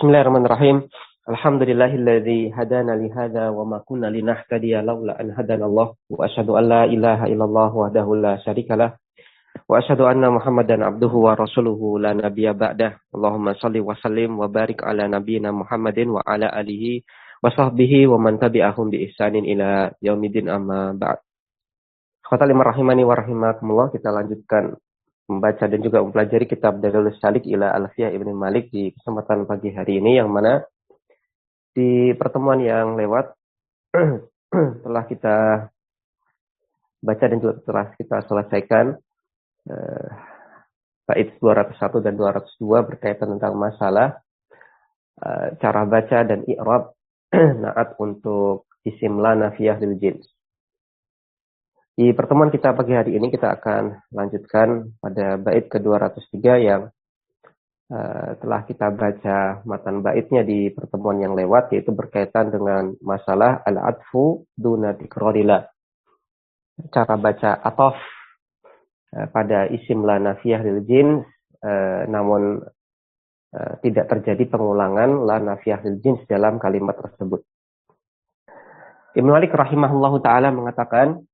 Bismillahirrahmanirrahim. Alhamdulillahilladzi hadana li hadza wa ma kunna linahtadiya laula an hadanallah wa asyhadu an la ilaha illallah wahdahu la syarikalah wa asyhadu anna Muhammadan abduhu wa rasuluhu la nabiyya ba'dah. Allahumma shalli wa sallim wa barik ala nabiyyina Muhammadin wa ala alihi wa sahbihi wa man tabi'ahum bi ihsanin ila yaumiddin amma ba'd. Khotalim rahimani wa rahimakumullah, kita lanjutkan membaca dan juga mempelajari kitab Darul Salik ila Alfiyah Ibnu Malik di kesempatan pagi hari ini, yang mana di pertemuan yang lewat telah kita baca dan juga telah kita selesaikan bait 201 dan 202 berkaitan tentang masalah cara baca dan i'rab naat untuk isim la nafiyah lil jins. Di pertemuan kita pagi hari ini kita akan lanjutkan pada bait ke-203 yang telah kita baca matan baitnya di pertemuan yang lewat, yaitu berkaitan dengan masalah al-adfu duna tikrorila. Cara baca atof pada isim la nafiyah lil jins, namun tidak terjadi pengulangan la nafiyah lil jins dalam kalimat tersebut. Ibnu Malik rahimahullahu ta'ala mengatakan,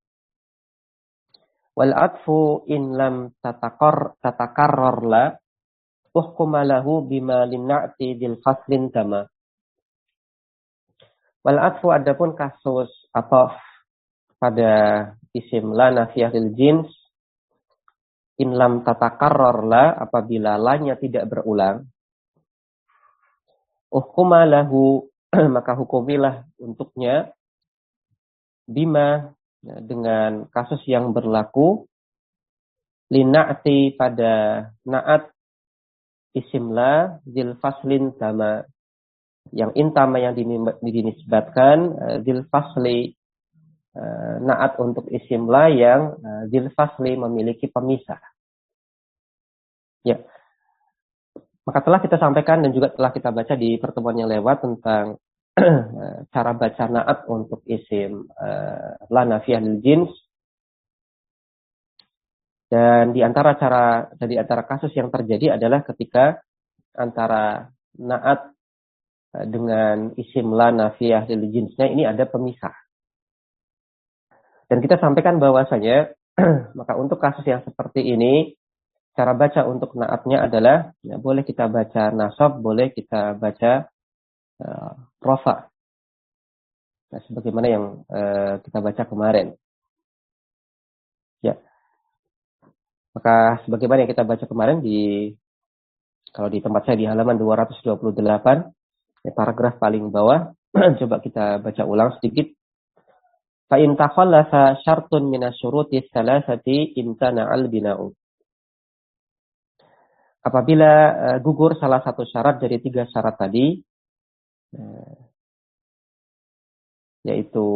wal atfu in lam tatakarrar la uhkuma lahu bima linna'ti dil faslin kama. Wal atfu, adapun kasus ataf pada isim la nafiyah lil jins, in lam tatakarrar la, apabila lanya tidak berulang, uhkuma lahu maka hukumilah untuknya bima, dengan kasus yang berlaku lina'ti pada na'at isim la zil faslin tama, yang intama yang dinisbatkan zil fasli, na'at untuk isim la yang zil fasli memiliki pemisah. Ya, maka telah kita sampaikan dan juga telah kita baca di pertemuan yang lewat tentang cara baca na'at untuk isim la nafiyah lil jins. Dan di antara kasus yang terjadi adalah ketika antara na'at dengan isim la nafiyah lil jinsnya ini ada pemisah. Dan kita sampaikan bahwasanya maka untuk kasus yang seperti ini, cara baca untuk na'atnya adalah boleh kita baca nasab, boleh kita baca rofa. Nah, sebagaimana yang kita baca kemarin. Ya. Maka sebagaimana yang kita baca kemarin kalau di tempat saya di halaman 228, paragraf paling bawah, coba kita baca ulang sedikit. Fa in takhallasa syartun min asyuruti tsalatsati imtana'al bina'u. Apabila gugur salah satu syarat dari 3 syarat tadi, yaitu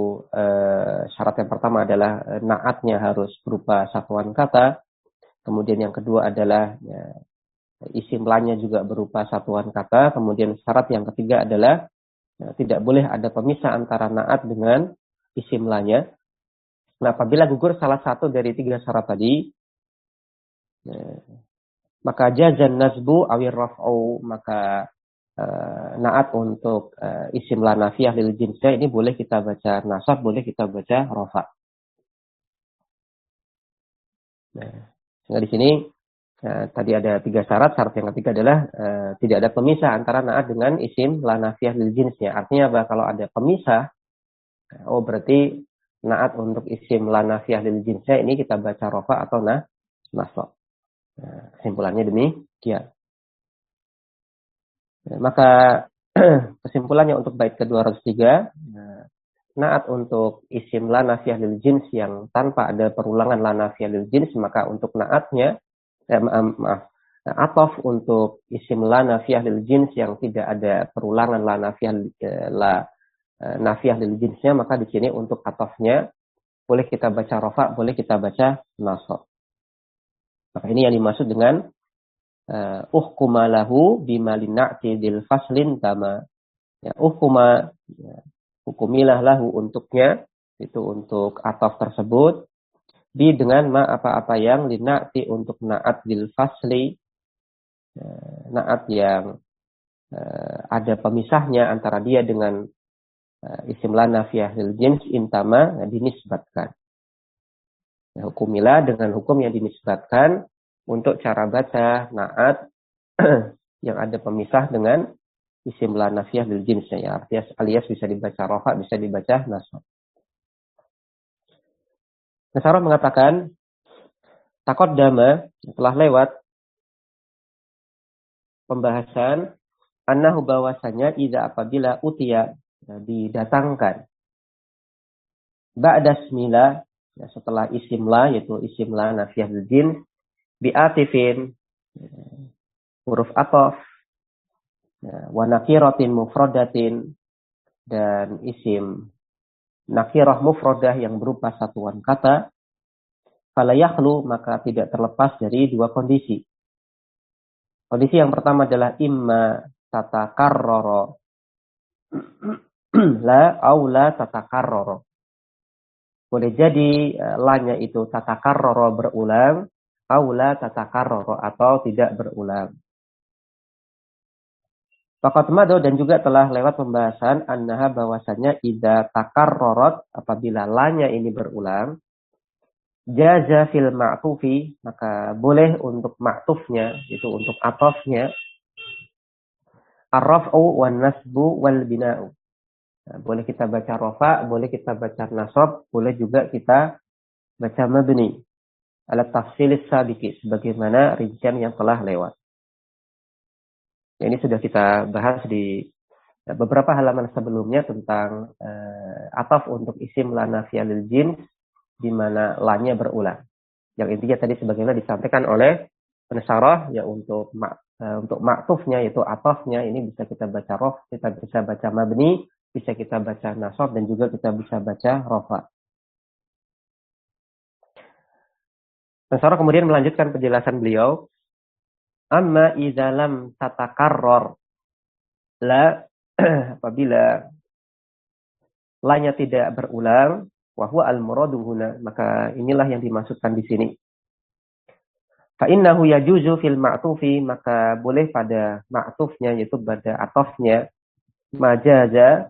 syarat yang pertama adalah na'atnya harus berupa satuan kata, kemudian yang kedua adalah isim lanya juga berupa satuan kata, kemudian syarat yang ketiga adalah tidak boleh ada pemisah antara na'at dengan isim lanya. Nah, apabila gugur salah satu dari 3 syarat tadi, maka jazan nasbu awir raf'u, maka na'at untuk isim la nafiyah lil jinsnya ini boleh kita baca nasab, boleh kita baca rafa. Nah, sehingga di sini tadi ada 3 syarat. Syarat yang ketiga adalah tidak ada pemisah antara na'at dengan isim la nafiyah lil jinsnya. Artinya apa? Kalau ada pemisah, berarti na'at untuk isim la nafiyah lil jinsnya ini kita baca rafa atau nasab. Nah, kesimpulannya demikian. Maka kesimpulannya untuk bait ke-203, na'at untuk isim la nafiyah lil jins yang tanpa ada perulangan la nafiyah lil jins, maka untuk na'atnya atof untuk isim la nafiyah lil jins yang tidak ada perulangan la nafiyah lil jinsnya, maka di sini untuk atofnya boleh kita baca rafa, boleh kita baca nasab. Maka ini yang dimaksud dengan uhkuma lahu bima linna'ti dil faslin tama. Ya, uhkuma, hukumilah lahu untuknya, itu untuk ataf tersebut, dengan ma apa-apa yang linna'ti untuk na'at dil fasli, na'at yang ada pemisahnya antara dia dengan isim la nafiyah lil jins intama dinisbatkan. Hukumilah dengan hukum yang dinisbatkan untuk cara baca naat yang ada pemisah dengan isim la nafiyah lil jinsnya, ya, artinya alias bisa dibaca rafa, bisa dibaca nasab. Nasarah mengatakan taqaddama, telah lewat pembahasan annahu bahwasanya idza apabila utiya, didatangkan ba'da ismila, ya, setelah isim la, yaitu isim la nafiyah lil jins, bi'atifin, huruf ataf, ya, wa nakiratin mufradatin, dan isim nakirah mufradah yang berupa satuan kata, fala yakhlu, maka tidak terlepas dari dua kondisi. Kondisi yang pertama adalah imma tatakarrara la au la tatakarrara. Boleh jadi lanya itu tatakarrara berulang, au la tatakarrara atau tidak berulang. Faqad mado, dan juga telah lewat pembahasan annaha bahwasanya idza takarrarat, apabila lanya ini berulang, jaza fil ma'tufi, maka boleh untuk ma'tufnya, itu untuk atofnya, ar-raf'u wan nasbu wal bina'u. Nah, boleh kita baca rafa, boleh kita baca nasab, boleh juga kita baca mabni. Ala tafsilis sabiqi, sebagaimana rincian yang telah lewat. Ini sudah kita bahas di beberapa halaman sebelumnya tentang ataf untuk isim la nafiyah lil jins, di mana lanya berulang. Yang intinya tadi sebagaimana disampaikan oleh pensyarah, ya untuk ma'tufnya, yaitu atafnya, ini bisa kita baca rof, kita bisa baca mabni, bisa kita baca nasab, dan juga kita bisa baca rafa. Pensyarah kemudian melanjutkan penjelasan beliau. Amma idza lam tatakarrar la, apabila lanya tidak berulang, wa huwa al-muradu huna, maka inilah yang dimaksudkan di sini. Fa innahu yajuzu fil ma'tufi, maka boleh pada ma'tufnya, yaitu pada atofnya, majaza,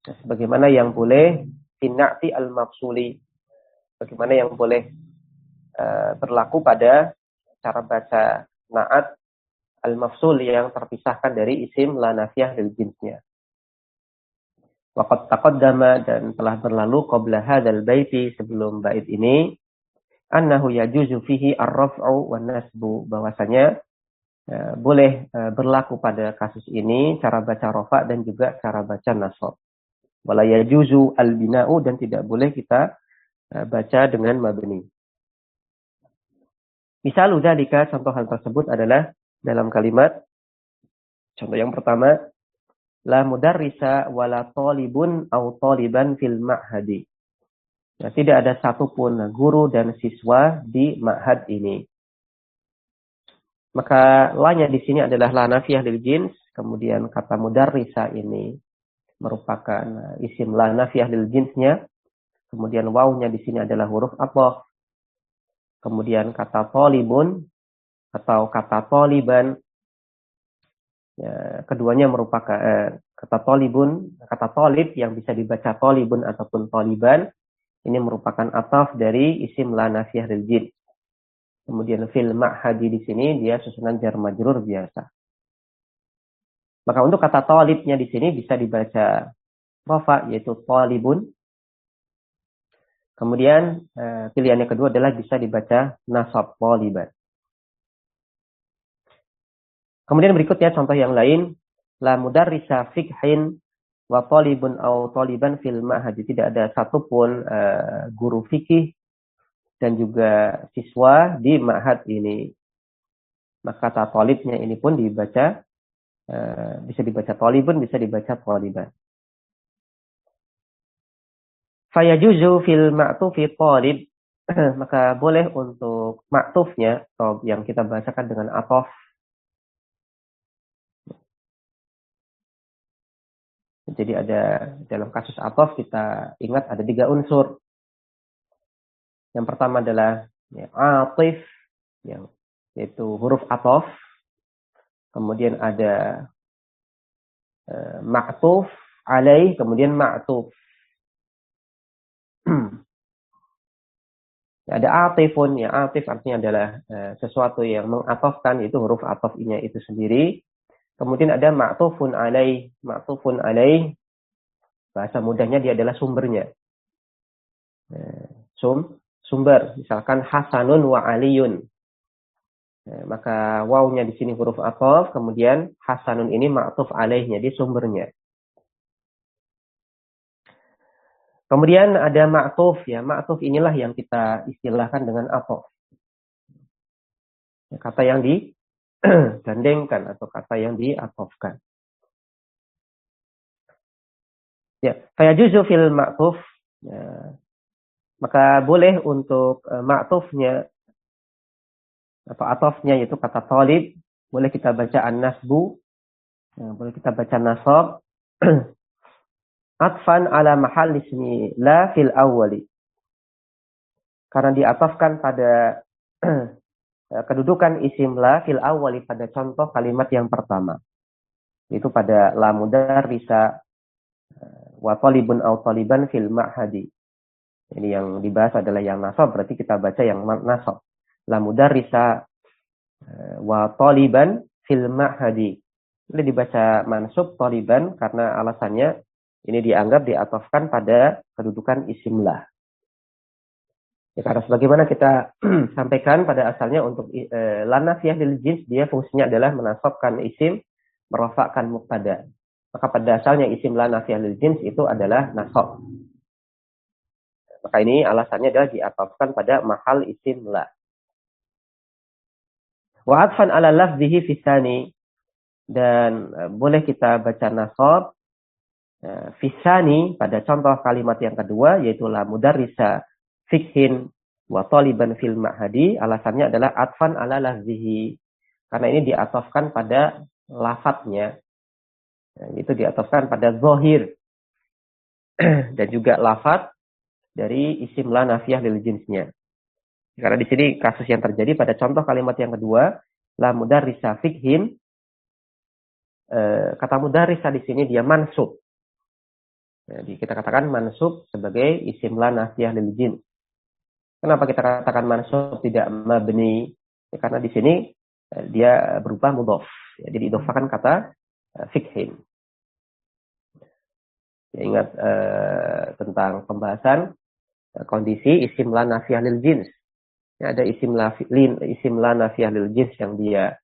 sebagaimana yang boleh fina'ti al-mafsuli, bagaimana yang boleh berlaku pada cara baca na'at al-mafsul yang terpisahkan dari isim la nafiyah lil jinsnya. Waqad taqaddama, dan telah berlalu qabla hadzal baiti, sebelum bait ini, annahu yajuzu fihi ar-raf'u wan nasbu, bahwasanya boleh berlaku pada kasus ini cara baca rafa dan juga cara baca nasab. Wala yajuzu al-bina'u, dan tidak boleh kita baca dengan mabni. Misal dzalika, contoh hal tersebut adalah dalam kalimat, contoh yang pertama, la mudarrisa wala talibun au taliban fil ma'hadi. Nah, tidak ada satupun guru dan siswa di ma'had ini. Maka lanya di sini adalah la nafiyah lil jins, kemudian kata mudarrisa ini merupakan isim la nafiyah lil jinsnya, kemudian wawunya di sini adalah huruf athaf. Kemudian kata talibun atau kata taliban, ya, keduanya merupakan kata talibun, kata talib yang bisa dibaca talibun ataupun taliban, ini merupakan ataf dari isim la nafiyah lil jins. Kemudian fil ma'hadi di sini dia susunan jar majrur biasa. Maka untuk kata talibnya di sini bisa dibaca rafa, yaitu talibun. Kemudian pilihan yang kedua adalah bisa dibaca nasab, taliban. Kemudian berikutnya contoh yang lain, la mudarrisa fikhin wa talibun au taliban fil ma'hadi. Tidak ada satupun guru fikih dan juga siswa di ma'had ini. Maka kata talibnya ini pun dibaca, bisa dibaca talibun, bisa dibaca taliban. Fayajuzu fil ma'tufi talib, maka boleh untuk ma'tufnya, atau yang kita bahasakan dengan atof. Jadi ada dalam kasus atof, kita ingat ada 3 unsur. Yang pertama adalah ya, atif, yaitu huruf atof. Kemudian ada ma'tuf alaih, kemudian ma'tuf. Ada atifun, ya atif artinya adalah sesuatu yang mengatofkan, itu huruf atof-nya itu sendiri. Kemudian ada ma'tufun alaih. Ma'tufun alaih, bahasa mudahnya dia adalah sumbernya. Sumber, misalkan Hasanun wa Aliyun. Maka wawnya di sini huruf atof, kemudian Hasanun ini ma'tuf alaihnya, di sumbernya. Kemudian ada ma'tuf, ya ma'tuf inilah yang kita istilahkan dengan atof. Kata yang digandengkan atau kata yang diatofkan. Ya, fayajuzu fil ma'tuf, ya, maka boleh untuk ma'tufnya atau atofnya yaitu kata talib, boleh kita baca an-nasbu, ya, boleh kita baca nasab, atfan ala mahal ismi la fil awwali. Karena diatafkan pada kedudukan isim la fil awwali pada contoh kalimat yang pertama. Itu pada la mudarrisa wa talibun aw taliban fil ma'hadi. Ini yang dibahas adalah yang nasab, berarti kita baca yang nasab. La mudarrisa wa taliban fil ma'hadi. Ini dibaca mansub taliban karena alasannya ini dianggap diatofkan pada kedudukan isim la. Ya, karena sebagaimana kita sampaikan pada asalnya untuk la nafiyah lil jins, dia fungsinya adalah menasabkan isim, merofakkan mubtada. Maka pada asalnya isim la nafiyah lil jins itu adalah nasab. Maka ini alasannya adalah diatofkan pada mahal isim la. Wa atfan ala lafzihi fisani, dan boleh kita baca nasab fisani pada contoh kalimat yang kedua, yaitu la mudarrisa fikhin wa taliban fil ma'hadi. Alasannya adalah atfan ala lafzihi, karena ini diatofkan pada lafadznya, itu diatofkan pada zahir dan juga lafadz dari isim la nafiyah lil jinsnya. Karena di sini kasus yang terjadi pada contoh kalimat yang kedua, la mudarrisa fikhin, kata mudarrisa di sini dia mansub. Jadi kita katakan mansub sebagai isim la nafiyah lil jins. Kenapa kita katakan mansub tidak mabni? Ya, karena di sini dia berupa mudhof. Ya, jadi idhofakan kata fikhin. Ya, ingat tentang pembahasan kondisi isim la nafiyah lil jins. Ya, ada isim la nafiyah lil jins yang dia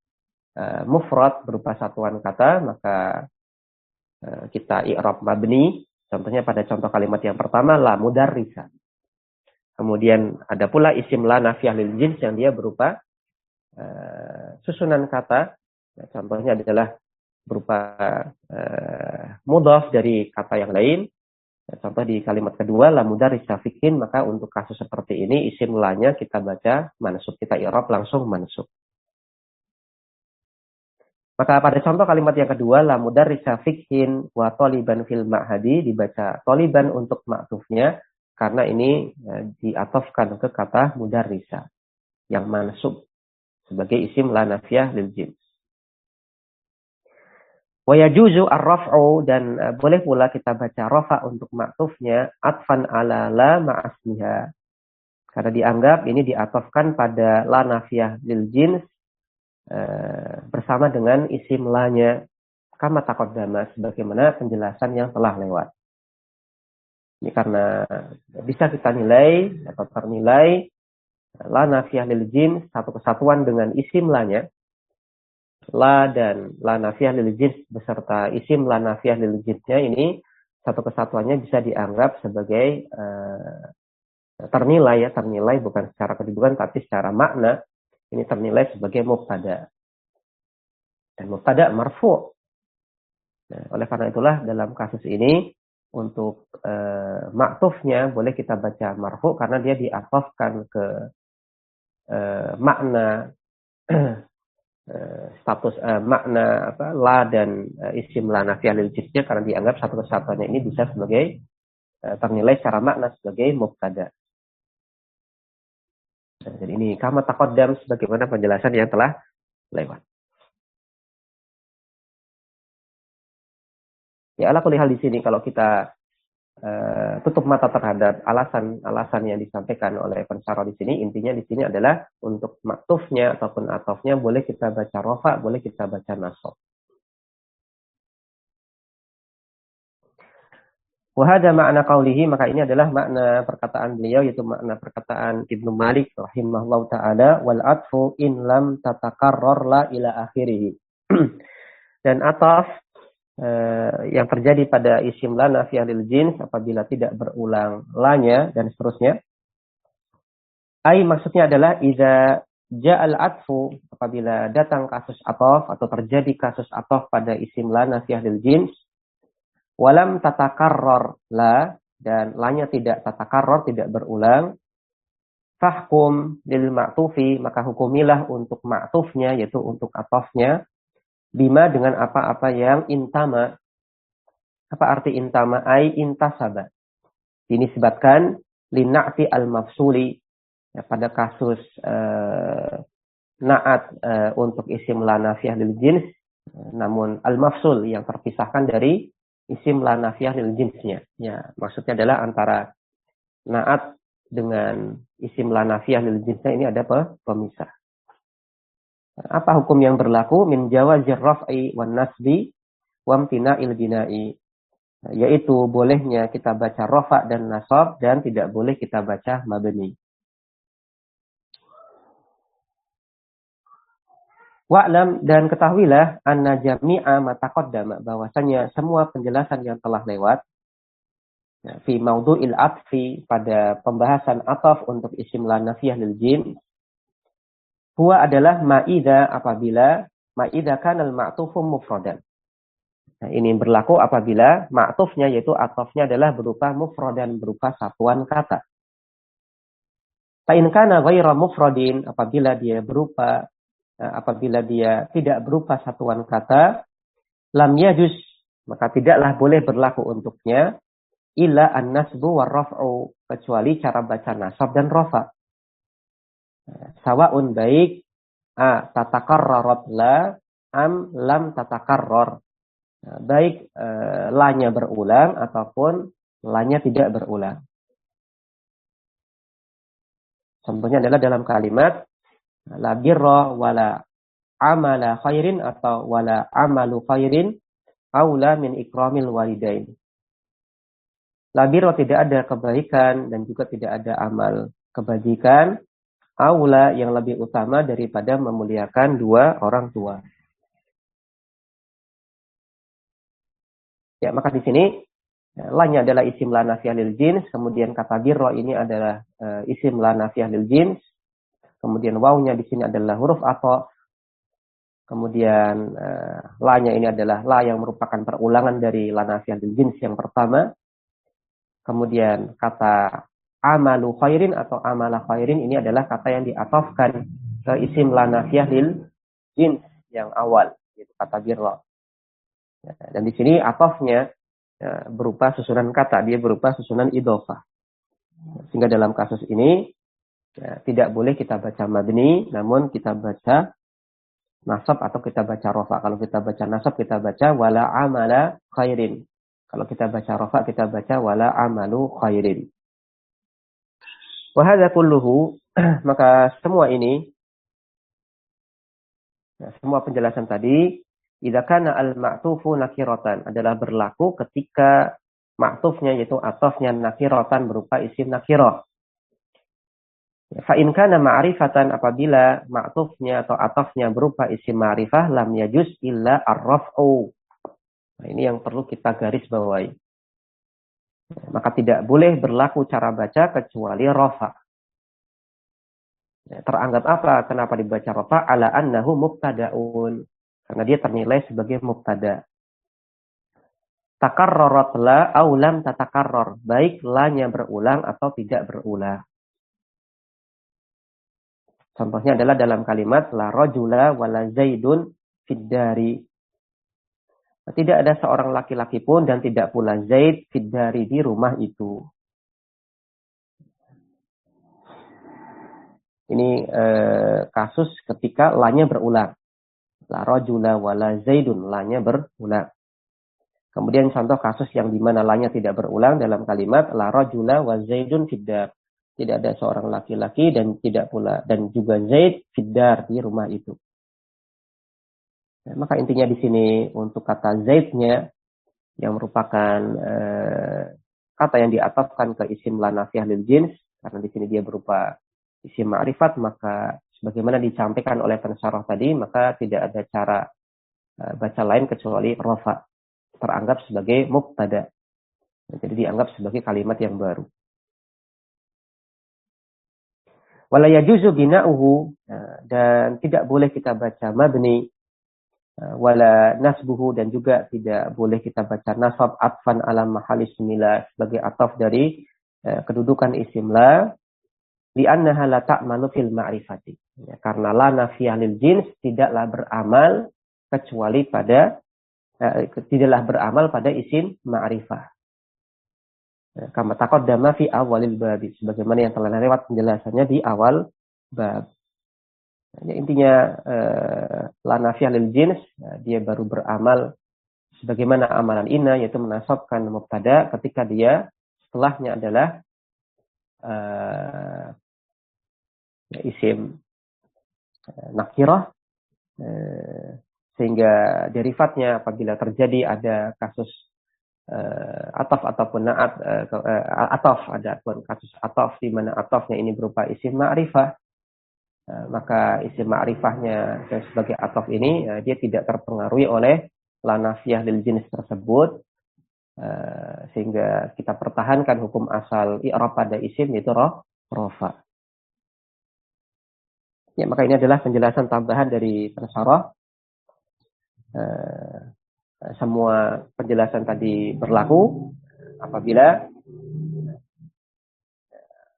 mufrad berupa satuan kata, maka kita i'rab mabni. Contohnya pada contoh kalimat yang pertama, la mudarrisa. Kemudian ada pula isim la nafiyah lil jins yang dia berupa susunan kata. Nah, contohnya adalah berupa mudhaf dari kata yang lain. Nah, contoh di kalimat kedua, la mudarrisa fikhin, maka untuk kasus seperti ini isim la-nya kita baca mansub, kita i'rab langsung mansub. Maka pada contoh kalimat yang kedua, la mudarrisa fikhin wa taliban fil ma'hadi, dibaca taliban untuk ma'tufnya, karena ini diatofkan ke kata mudarrisa yang mansub sebagai isim la nafiyah lil jins. Wa yajuzu ar-raf'u, dan boleh pula kita baca rafa untuk ma'tufnya atfan ala la ma'asmiha, karena dianggap ini diatofkan pada la nafiyah lil jins bersama dengan isim la-nya, kama taqaddama, sebagaimana penjelasan yang telah lewat. Ini karena bisa kita nilai atau ternilai la nafiyah lil jins satu kesatuan dengan isim la-nya. La dan la nafiyah lil jins beserta isim la nafiyah lil jinsnya ini satu kesatuannya bisa dianggap sebagai ternilai, ya, ternilai bukan secara kedudukan tapi secara makna, ini ternilai sebagai mubtada. Dan mubtada marfu'. Nah, oleh karena itulah dalam kasus ini untuk ma'tufnya boleh kita baca marfu' karena dia diatofkan ke makna status makna la dan isim la nafiyah lil jinsnya, karena dianggap satu kesatuannya ini bisa sebagai ternilai secara makna sebagai mubtada. Nah, jadi ini kama taqaddam sebagaimana penjelasan yang telah lewat. Ya, ala kulli hal di sini kalau kita tutup mata terhadap alasan-alasan yang disampaikan oleh pensyarah di sini, intinya di sini adalah untuk maktufnya ataupun atofnya boleh kita baca rofa, boleh kita baca nasab. Wahada makna qaulihi, maka ini adalah makna perkataan beliau, yaitu makna perkataan Ibnu Malik rahimahullah ta'ala, wal atfu in lam tatakarrar la ila akhirih. Dan ataf yang terjadi pada isim la nafiyah lil jins apabila tidak berulang lanya dan seterusnya. Ai maksudnya adalah idza ja'al atfu, apabila datang kasus ataf atau terjadi kasus ataf pada isim la nafiyah lil jins, walam tatakarrar la, dan lanya tidak tatakarrar, tidak berulang, fahkum lil ma'tufi, maka hukumilah untuk ma'tufnya, yaitu untuk atafnya, bima, dengan apa-apa yang intama. Apa arti intama? Ai intasaba. Dinisbatkan lina'ti al-mafsuli, ya, pada kasus na'at untuk isim la nafiyah lil jins, namun al-mafsul yang terpisahkan dari isim la nafiyah lil jinsnya. Ya, maksudnya adalah antara na'at dengan isim la nafiyah lil jinsnya ini ada pemisah. Apa hukum yang berlaku? Min jawazir raf'i wan nasbi wa imtina'il bina'i. Yaitu bolehnya kita baca rafa dan nasab, dan tidak boleh kita baca mabni. Wa'lam, dan ketahuilah, anna jami'a ma taqaddama, bahwasanya semua penjelasan yang telah lewat, fi maudu'il atfi, pada pembahasan ataf untuk isim la nafiyah lil jins, huwa adalah ma'idha, apabila ma'idha kanal ma'tufu mufradan. Nah, ini berlaku apabila ma'tufnya, yaitu atafnya, adalah berupa mufradan, berupa satuan kata. Fa'in kana ghaira mufradin, apabila dia tidak berupa satuan kata, lam yajuz, maka tidaklah boleh berlaku untuknya illa an-nasbu war raf'u, kecuali cara baca nasab dan rafa. Sawaun, baik tatakarrarat la am lam tatakarrar, baik lanya berulang ataupun lanya tidak berulang. Contohnya adalah dalam kalimat la birra wala amala khairin, atau wala amalu khairin aula min ikramil walidain. La birra, tidak ada kebaikan dan juga tidak ada amal kebajikan, aula, yang lebih utama daripada memuliakan dua orang tua. Ya, maka di sini lanya adalah isim la nafiyah lil jins, kemudian kata birra ini adalah isim la nafiyah lil jins, kemudian wawunya di sini adalah huruf atha, kemudian la-nya ini adalah la yang merupakan perulangan dari la nafiyah lil jins yang pertama, kemudian kata amalu khairin atau amala khairin ini adalah kata yang diatofkan ke isim la nafiyah lil jins yang awal, yaitu kata birra. Dan di sini atofnya berupa susunan kata, dia berupa susunan idhofah. Sehingga dalam kasus ini tidak boleh kita baca mabni, namun kita baca nasab atau kita baca rafa. Kalau kita baca nasab, kita baca wala amala khairin. Kalau kita baca rafa, kita baca wala amalu khairin. Wa hadza kulluhu, maka semua ini, semua penjelasan tadi, idza kana al-ma'tufu nakiratan, adalah berlaku ketika ma'tufnya, yaitu atofnya, nakiratan, berupa isim nakirah. Fa in kana ma'rifatan, apabila ma'tufnya atau atofnya berupa isim ma'rifah, lam yajuz illa ar-raf'u. Nah, ini yang perlu kita garis bawahi. Maka tidak boleh berlaku cara baca kecuali rafa. Teranggap apa? Kenapa dibaca rafa? Ala annahu mubtada'un. Karena dia ternilai sebagai mubtada. Takarrarat la aw lam tatakarrar, baik la-nya berulang atau tidak berulang. Contohnya adalah dalam kalimat la rajula wala zaidun fid dari. Tidak ada seorang laki-laki pun dan tidak pula Zaid fid dari, di rumah itu. Ini kasus ketika la-nya berulang. La rajula wala zaidun, la-nya berulang. Kemudian contoh kasus yang di mana lanya tidak berulang dalam kalimat la rajula wa zaidun fiddar. Tidak ada seorang laki-laki dan tidak pula dan juga Zaid fiddar di rumah itu. Nah, maka intinya di sini untuk kata Zaidnya yang merupakan kata yang diatafkan ke isim la nafiyah lil jins, karena di sini dia berupa isim ma'rifat, maka sebagaimana disampaikan oleh pensyarah tadi, maka tidak ada cara baca lain kecuali rafa, teranggap sebagai mubtada. Jadi dianggap sebagai kalimat yang baru. Wala yajuzu bina'uhu, dan tidak boleh kita baca mabni, wala nasbuhu, dan juga tidak boleh kita baca nasab atfan ala mahali ismila sebagai ataf dari kedudukan isim la, li'annaha la ta'malu fil ma'rifati. Ya, karena la nafiyah lil jins tidaklah beramal kecuali pada tidaklah beramal pada isim ma'rifah. Kama taqaddama fi awalil bab, sebagaimana yang telah lewat penjelasannya di awal bab. Ya, intinya la nafiyah lil jins, dia baru beramal sebagaimana amalan inna, yaitu menasabkan mubtada ketika dia setelahnya adalah isim nakirah, sehingga derivatnya apabila terjadi ada kasus ataf ataupun na'at, ataf, ada kasus ataf di mana atafnya ini berupa isim ma'rifah, maka isim ma'rifahnya sebagai ataf ini dia tidak terpengaruhi oleh la nafiyah lil jins tersebut, sehingga kita pertahankan hukum asal i'rab pada isim, yaitu rafa. Ya, maka ini adalah penjelasan tambahan dari pensyarah. Semua penjelasan tadi berlaku apabila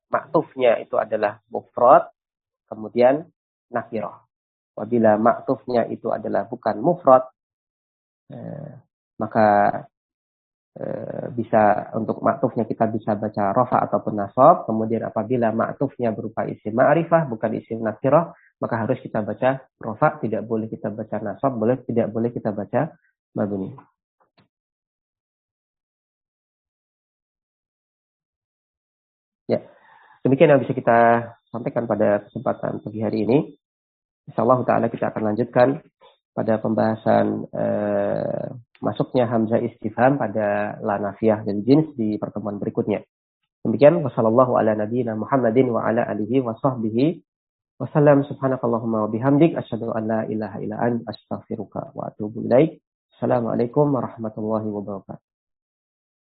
maktufnya itu adalah mufrad kemudian nakirah. Apabila maktufnya itu adalah bukan mufrad, maka bisa untuk maktufnya kita bisa baca rafa ataupun nasab. Kemudian apabila maktufnya berupa isim ma'rifah bukan isim nakirah, maka harus kita baca rafa, tidak boleh kita baca nasab, tidak boleh kita baca mabni. Ya, demikian yang bisa kita sampaikan pada kesempatan pagi hari ini. Insyaallah ta'ala kita akan lanjutkan pada pembahasan masuknya hamzah istifham pada la nafiyah dan jins di pertemuan berikutnya. Demikian, wassallallahu ala nabiyyina Muhammadin wa ala alihi wa sahbihi wasallam. Subhanakallahumma wa bihamdik asyhadu an la ilaha illa anta astaghfiruka wa atubu ilaik. Assalamualaikum warahmatullahi wabarakatuh.